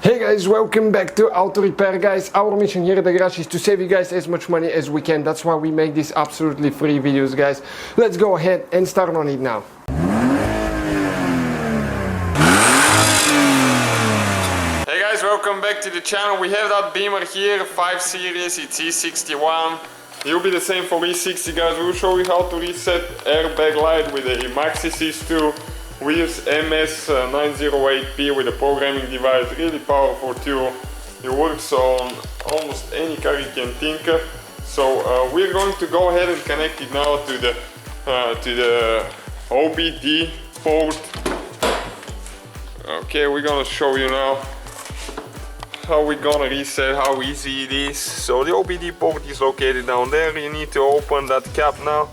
Hey guys, welcome back to Auto Repair, guys. Our mission here at the garage is to save you guys as much money as we can. That's why we make these absolutely free videos, guys. Let's go ahead and start on it now. Hey guys, welcome back to the channel. We have that Beamer here, 5 Series, it's E61. It will be the same for E60, guys. We'll show you how to reset airbag light with a Maxi Sys2. We use MS908P with a programming device, really powerful tool. It works on almost any car you can think of. So we're going to go ahead and connect it now to the OBD port. Okay, we're gonna show you now how we're gonna reset, how easy it is. So the OBD port is located down there. You need to open that cap now.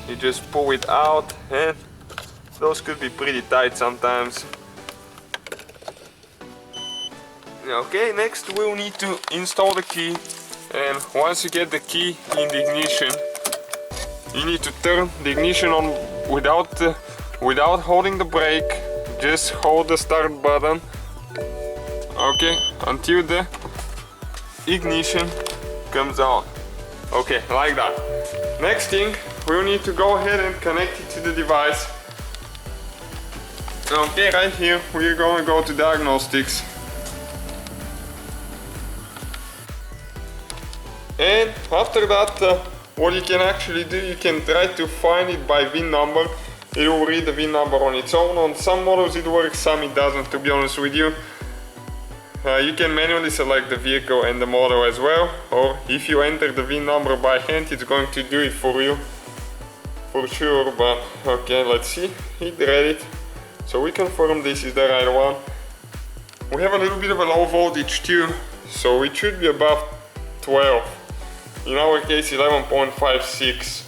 You just pull it out, and those could be pretty tight sometimes. Okay, next we'll need to install the key, and once you get the key in the ignition, you need to turn the ignition on without holding the brake. Just hold the start button, okay, until the ignition comes on. Okay, like that. Next thing, we'll need to go ahead and connect it to the device. Okay, right here we're gonna go to diagnostics, and after that what you can actually do, you can try to find it by VIN number. It will read the VIN number on its own. On some models it works, some it doesn't, to be honest with you. You can manually select the vehicle and the model as well, or if you enter the VIN number by hand, it's going to do it for you for sure. But okay, let's see, it read it. So we confirm this is the right one. We have a little bit of a low voltage too, so it should be above 12. In our case 11.56.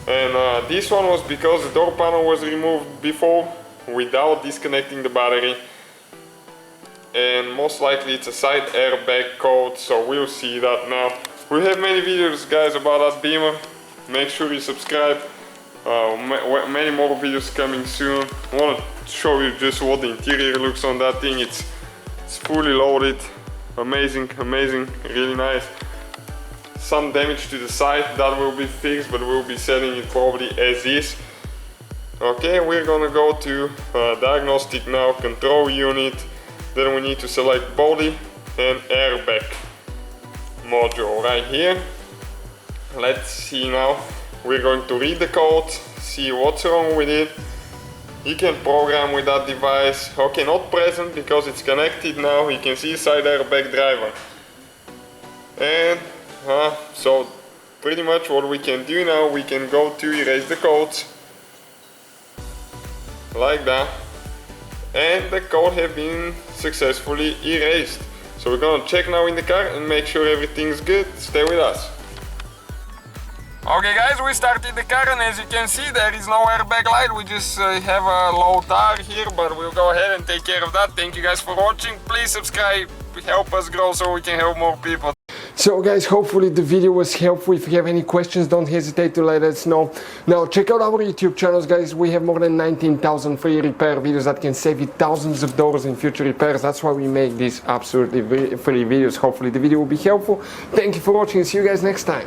And this one was because the door panel was removed before without disconnecting the battery. And most likely it's a side airbag code, so we'll see that now. We have many videos, guys, about that Beamer. Make sure you subscribe. Many more videos coming soon. I want to show you just what the interior looks on that thing. It's fully loaded, amazing, really nice. Some damage to the side that will be fixed, but we'll be selling it probably as is. Okay, we're gonna go to diagnostic now, control unit. Then we need to select body and airbag module right here. Let's see now. We're going to read the code, see what's wrong with it. You can program with that device. Okay, not present because it's connected now. You can see side airbag driver. And so pretty much what we can do now, we can go to erase the codes like that, and the code have been successfully erased. So we're gonna check now in the car and make sure everything's good. Stay with us. Okay guys, we started the car, and as you can see there is no airbag light. We just have a low tire here, but we'll go ahead and take care of that. Thank you guys for watching. Please subscribe, help us grow so we can help more people. So guys, hopefully the video was helpful. If you have any questions, don't hesitate to let us know. Now check out our YouTube channels, guys. We have more than 19,000 free repair videos that can save you thousands of dollars in future repairs. That's why we make these absolutely free videos. Hopefully the video will be helpful. Thank you for watching, and see you guys next time.